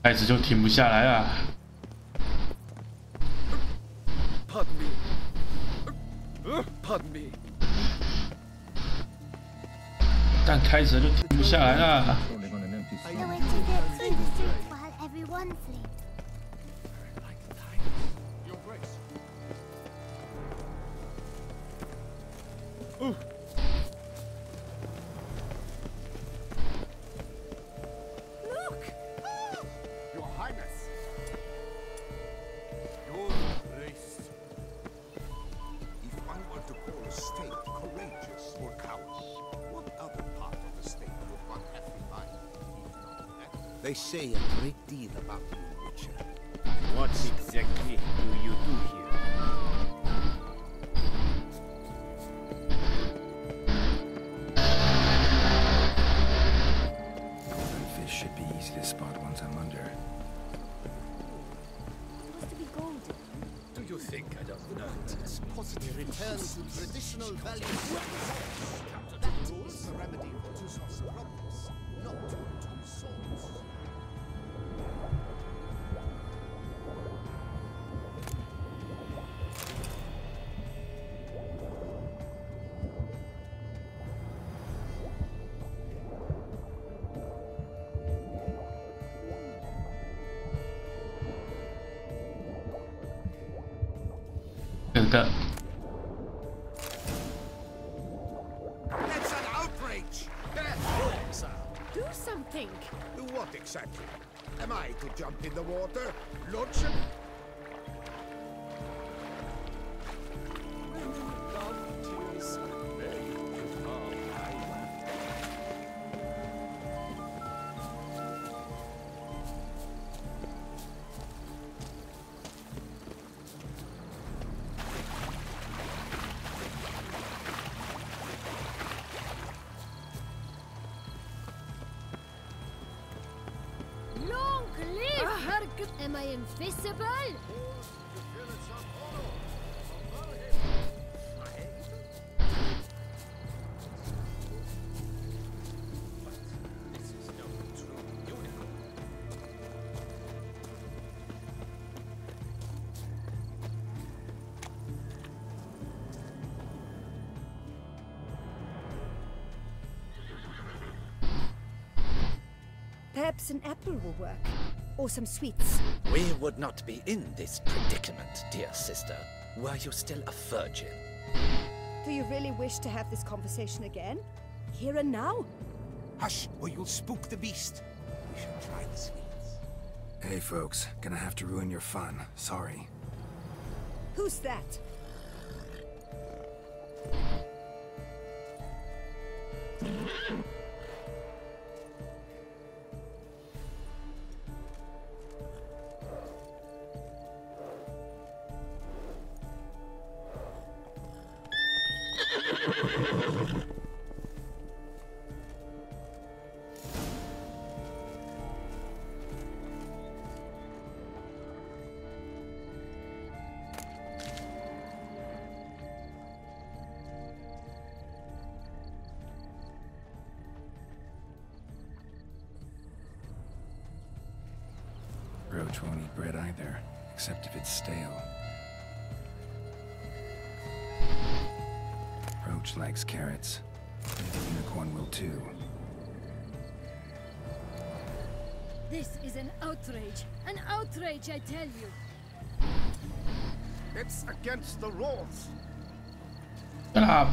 开始就停不下来啊！ Pardon me. Pardon me. 但开始就停不下来了。 So it's a bit too strict while everyone sleeps. Your Grace. Look! Your Highness. Your Grace. If one were to call a state courageous or cowardly, what other part of the state would one have in mind, if not that? They say a great deal about you, Witcher. What exactly do you do here? Fish should be easy to spot once I'm under. Supposed to be golden. Do you think I don't know it's positive? Return to traditional values. That is the remedy for two sorts of problems, not two swords. That's an outrage! Do something! Do what exactly? Am I to jump in the water? Lordship? Long live her good... Am I invisible? Perhaps an apple will work. Or some sweets. We would not be in this predicament, dear sister, were you still a virgin. Do you really wish to have this conversation again? Here and now? Hush, or you'll spook the beast. We should try the sweets. Hey folks, gonna have to ruin your fun. Sorry. Who's that? Roach won't eat bread either, except if it's stale. Roach likes carrots. Maybe Unicorn will too. This is an outrage. An outrage, I tell you. It's against the rules. Shut up.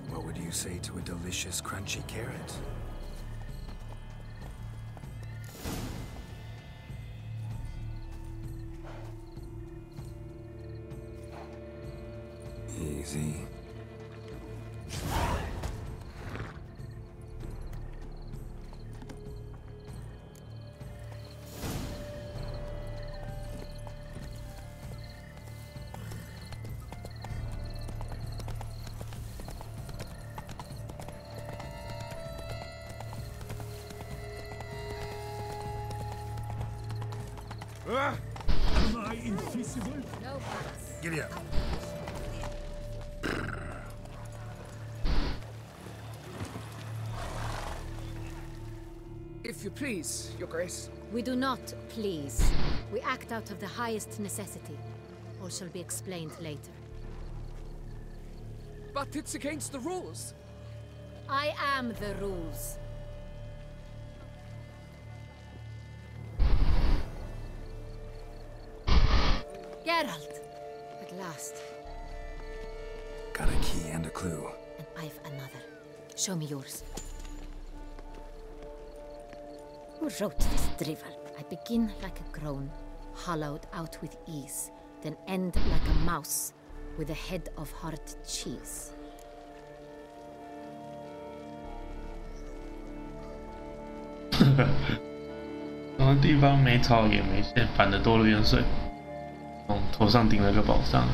What would you say to a delicious, crunchy carrot? Easy. No pass. Giddy up. If you please, Your Grace. We do not please. We act out of the highest necessity. All shall be explained later. But it's against the rules. I am the rules. Geralt! At last. Got a key and a clue. And I've another. Show me yours. Who wrote this drivel? I begin like a groan, hollowed out with ease, then end like a mouse, with a head of hard cheese.什么地方没草也没线，反的多了元帅，头上顶了个宝藏。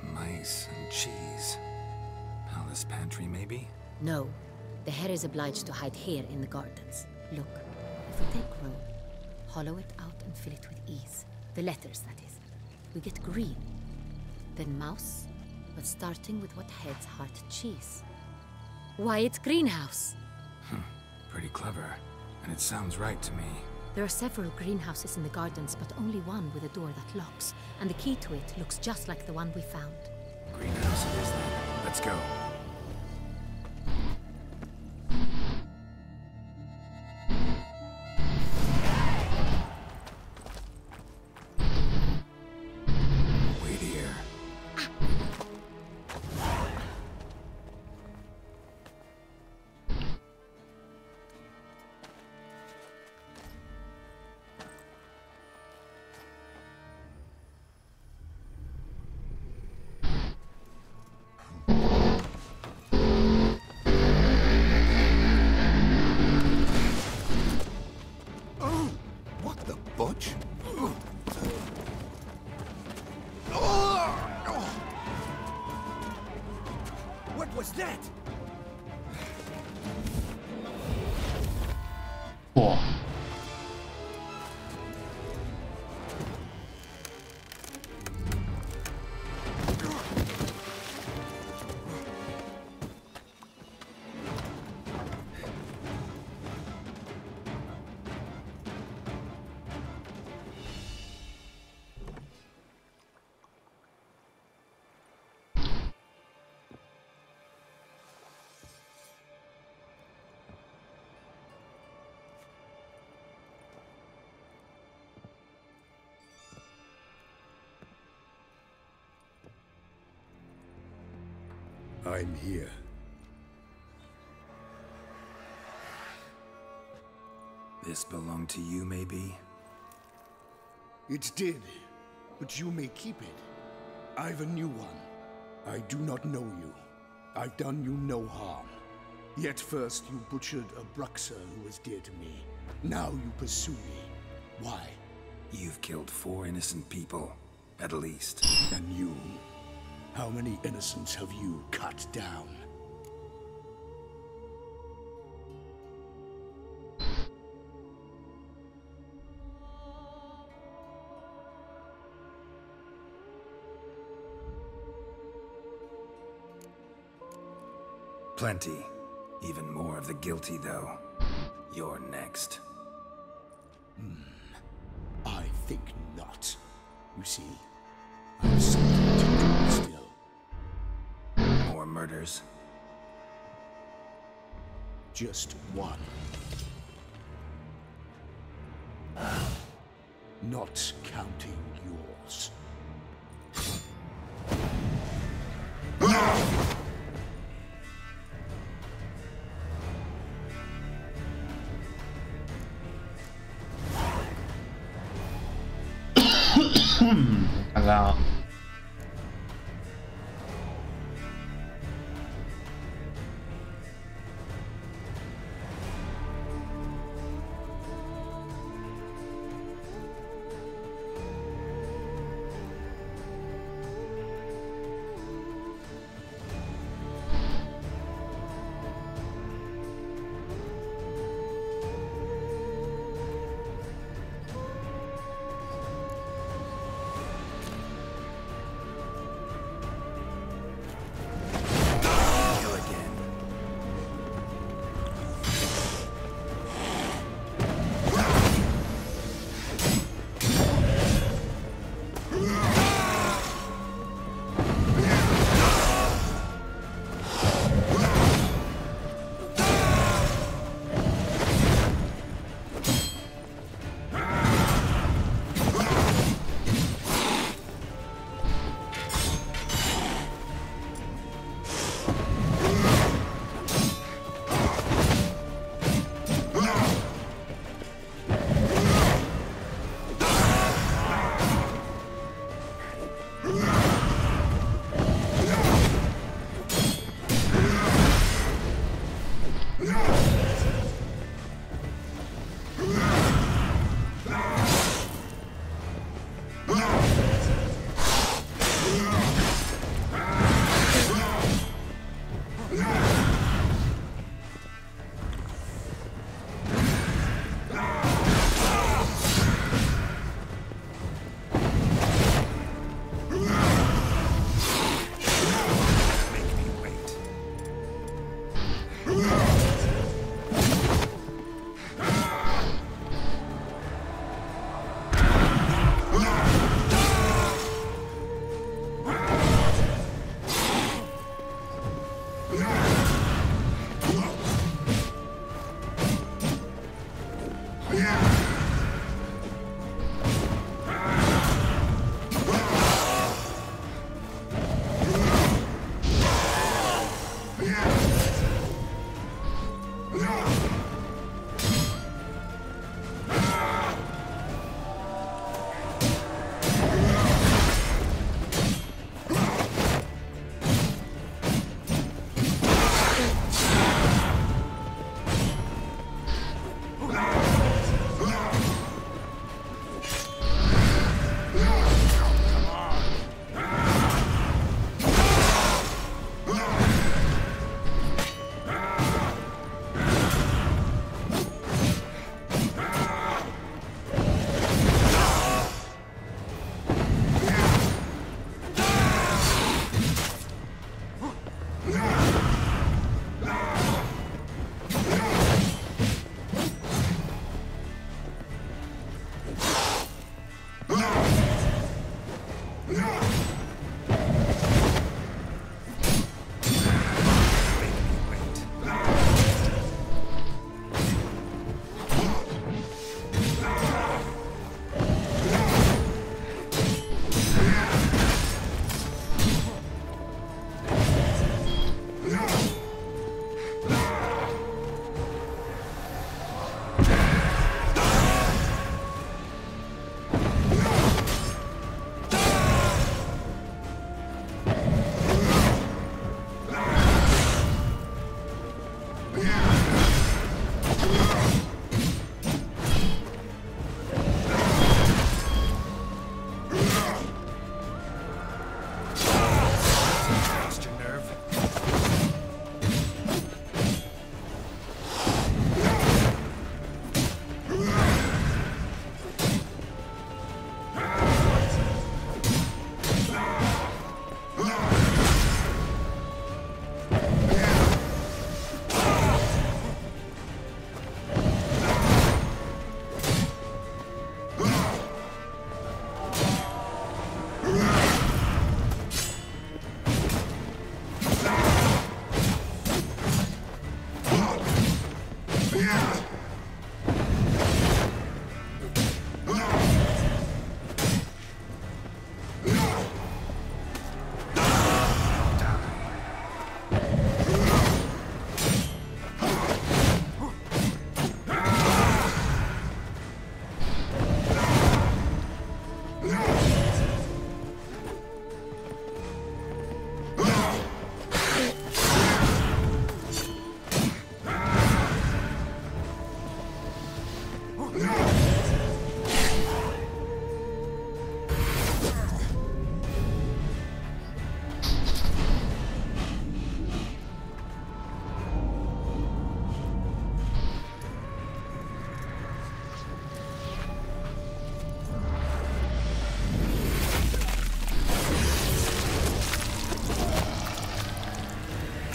Mice and cheese. Palace pantry, maybe? No, the hare is obliged to hide here in the gardens. Look, if we take roll, hollow it out and fill it with ease. The letters, that is. We get green. Then mouse, but starting with what heads heart cheese. Why, it's greenhouse! Pretty clever. And it sounds right to me. There are several greenhouses in the gardens, but only one with a door that locks. And the key to it looks just like the one we found. Greenhouse it is then. Let's go. Wait here. What the butch? What was that? 哇！I'm here. This belonged to you, maybe? It did, but you may keep it. I've a new one. I do not know you. I've done you no harm. Yet first you butchered a Bruxer who was dear to me. Now you pursue me. Why? You've killed 4 innocent people, at least. And you? How many innocents have you cut down? Plenty. Even more of the guilty, though. You're next. I think not. You see, I've something to do still. More murders? Just one. Not counting yours.看看啊，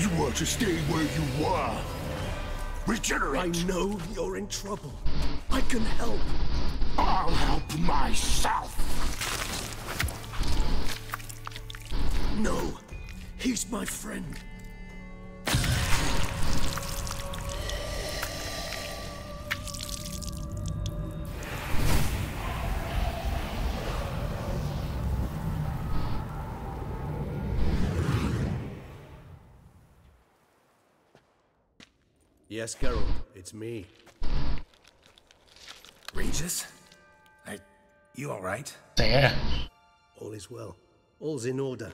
You were to stay where you were. Regenerate. I know you're in trouble. I can help. I'll help myself. No, he's my friend. Yes, Geralt, it's me. Regis? You alright? Yeah. All is well. All's in order.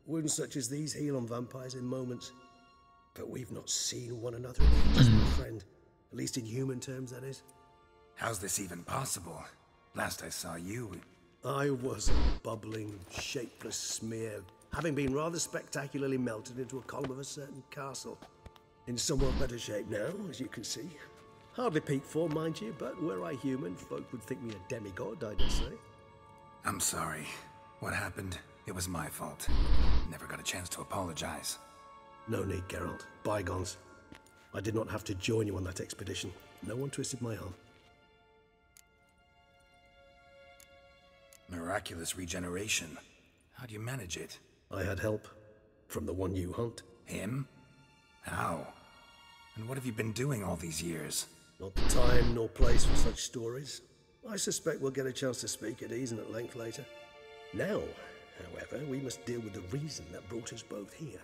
Wounds such as these heal on vampires in moments. But we've not seen one another in ages, my friend. At least in human terms, that is. How's this even possible? Last I saw you... I was a bubbling, shapeless smear, having been rather spectacularly melted into a column of a certain castle. In somewhat better shape now, as you can see. Hardly peak form, mind you, but were I human, folk would think me a demigod, I dare say. I'm sorry. What happened? It was my fault. Never got a chance to apologize. No need, Geralt. Bygones. I did not have to join you on that expedition. No one twisted my arm. Miraculous regeneration. How do you manage it? I had help. From the one you hunt. Him? How? And what have you been doing all these years? Not the time nor place for such stories. I suspect we'll get a chance to speak at ease and at length later. Now, however, we must deal with the reason that brought us both here.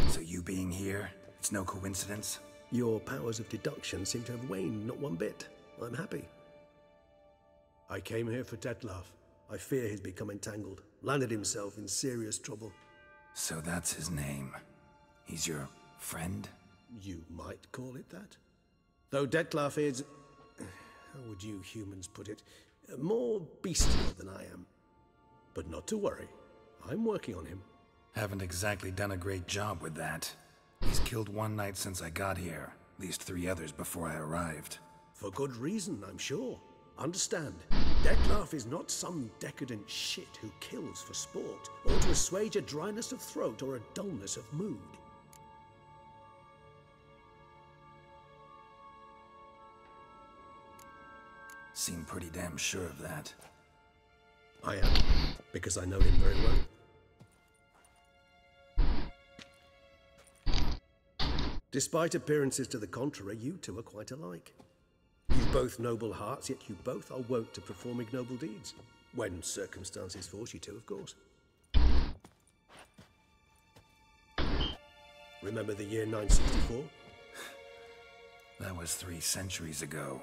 So you being here, it's no coincidence? Your powers of deduction seem to have waned not one bit. I'm happy. I came here for Detlef. I fear he's become entangled, landed himself in serious trouble. So that's his name. He's your friend? You might call it that. Though Detlef is... how would you humans put it? More bestial than I am. But not to worry. I'm working on him. Haven't exactly done a great job with that. He's killed one knight since I got here. At least 3 others before I arrived. For good reason, I'm sure. Understand, Detlef is not some decadent shit who kills for sport, or to assuage a dryness of throat or a dullness of mood. Seem pretty damn sure of that. I am, because I know him very well. Despite appearances to the contrary, you two are quite alike. You've both noble hearts, yet you both are wont to perform ignoble deeds. When circumstances force you to, of course. Remember the year 964? That was 3 centuries ago.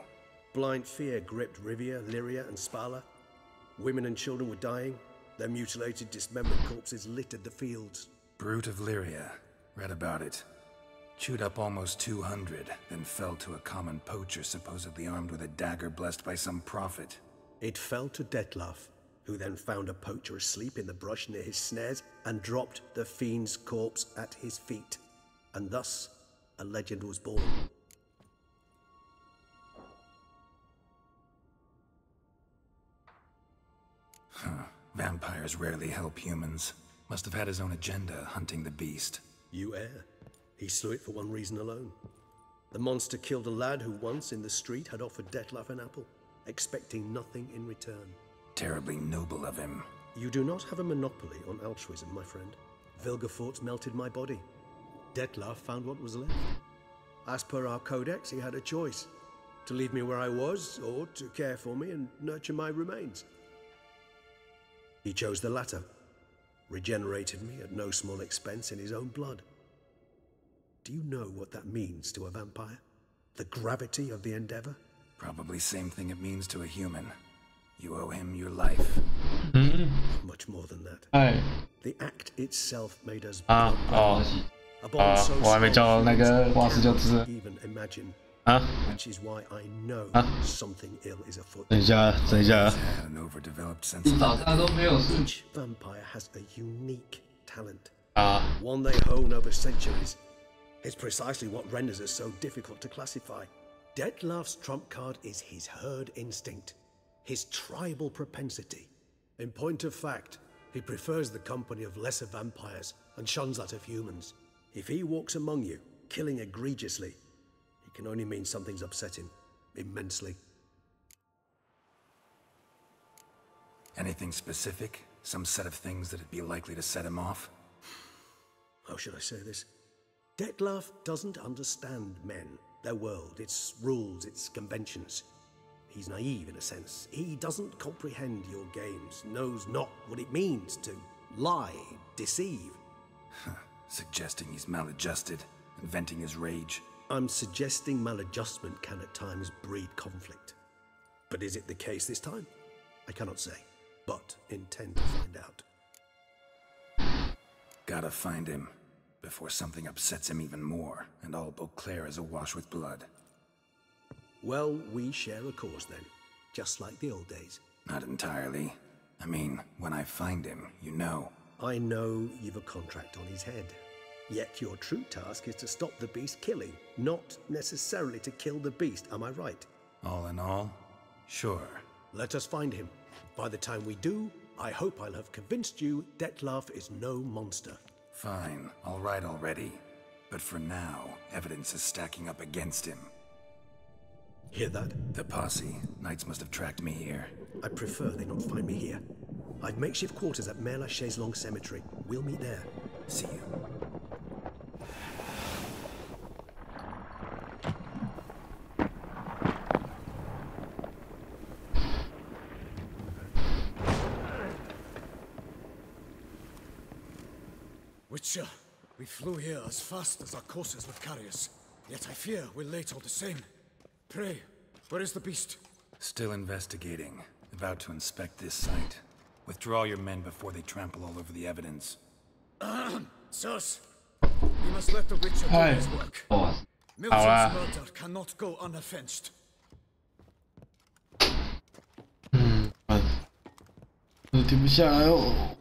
Blind fear gripped Rivia, Lyria, and Spala. Women and children were dying. Their mutilated, dismembered corpses littered the fields. Brute of Lyria. Read about it. Chewed up almost 200, then fell to a common poacher supposedly armed with a dagger blessed by some prophet. It fell to Detlef, who then found a poacher asleep in the brush near his snares and dropped the fiend's corpse at his feet. And thus, a legend was born. Vampires rarely help humans. Must have had his own agenda, hunting the beast. You err. He slew it for one reason alone. The monster killed a lad who once in the street had offered Detlef an apple, expecting nothing in return. Terribly noble of him. You do not have a monopoly on altruism, my friend. Vilgefortz melted my body. Detlef found what was left. As per our codex, he had a choice. To leave me where I was, or to care for me and nurture my remains. He chose the latter. Regenerated me at no small expense in his own blood. Do you know what that means to a vampire? The gravity of the endeavor? Probably same thing it means to a human. You owe him your life. Much more than that. Hi. The act itself made us 我还没叫那个瓦斯就吃了 even imagine. 啊 Which is why I know something ill is afoot. 等一下 Had an overdeveloped sense of Each vampire has a unique talent. 啊 One they hone over centuries. It's precisely what renders us so difficult to classify. Detlef's trump card is his herd instinct, his tribal propensity. In point of fact, he prefers the company of lesser vampires and shuns that of humans. If he walks among you, killing egregiously, it can only mean something's upset him immensely. Anything specific? Some set of things that'd be likely to set him off? How should I say this? Detlef doesn't understand men, their world, its rules, its conventions. He's naive in a sense. He doesn't comprehend your games, knows not what it means to lie, deceive. Suggesting he's maladjusted and venting his rage. I'm suggesting maladjustment can at times breed conflict. But is it the case this time? I cannot say, but intend to find out. Gotta find him before something upsets him even more, and all Beauclair is awash with blood. Well, we share a cause then, just like the old days. Not entirely. I mean, when I find him, you know. I know you've a contract on his head. Yet your true task is to stop the beast killing, not necessarily to kill the beast, am I right? All in all, sure. Let us find him. By the time we do, I hope I'll have convinced you Detlef is no monster. Fine, all right already. But for now, evidence is stacking up against him. Hear that? The posse. Knights must have tracked me here. I prefer they not find me here. I've makeshift quarters at Mère Lachaise Long Cemetery. We'll meet there. See you. Witcher, we flew here as fast as our courses would carry us. Yet I fear we're late all the same. Pray, where is the beast? Still investigating. About to inspect this site. Withdraw your men before they trample all over the evidence. Sirs, we must let the Witcher do his work. Mildred's murder cannot go unavenged. 停不下来哦。